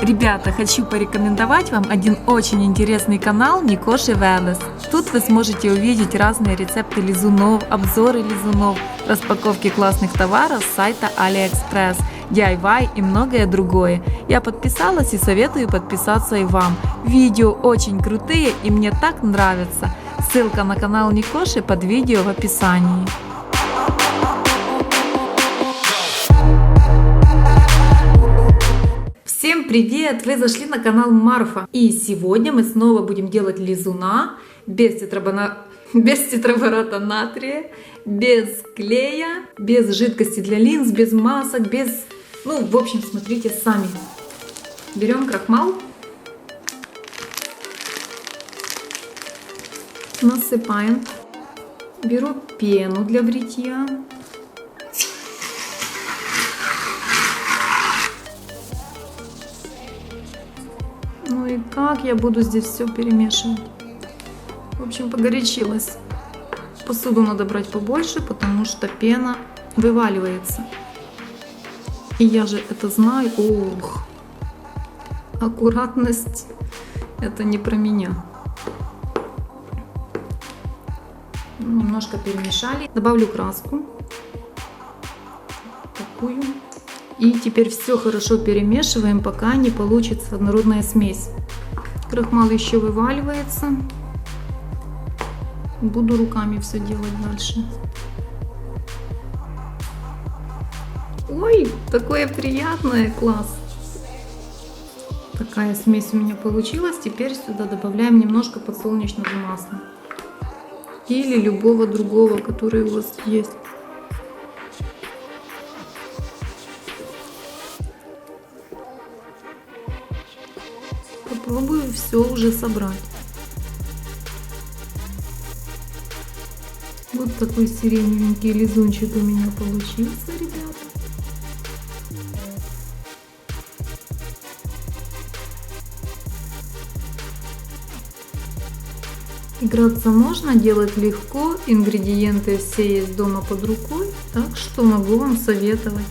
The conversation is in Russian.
Ребята, хочу порекомендовать вам один очень интересный канал Никоши Велес. Тут вы сможете увидеть разные рецепты лизунов, обзоры лизунов, распаковки классных товаров с сайта AliExpress, DIY и многое другое. Я подписалась и советую подписаться и вам. Видео очень крутые и мне так нравятся. Ссылка на канал Никоши под видео в описании. Всем привет! Вы зашли на канал Марфа. И сегодня мы снова будем делать лизуна без тетрабората натрия, без клея, без жидкости для линз, без масок, без... Ну, в общем, смотрите сами. Берем крахмал, насыпаем, беру пену для бритья. Ну и как я буду здесь все перемешивать? В общем, погорячилась. Посуду надо брать побольше, потому что пена вываливается. И я же это знаю. Ох, аккуратность — это не про меня. Немножко перемешали. Добавлю краску. Такую. И теперь все хорошо перемешиваем, пока не получится однородная смесь. Крахмал еще вываливается. Буду руками все делать дальше. Ой, такое приятное, класс! Такая смесь у меня получилась. Теперь сюда добавляем немножко подсолнечного масла. Или любого другого, который у вас есть. Попробую все уже собрать. Вот такой сиреневенький лизунчик у меня получился, ребята. Играться можно, делать легко, ингредиенты все есть дома под рукой, так что могу вам советовать.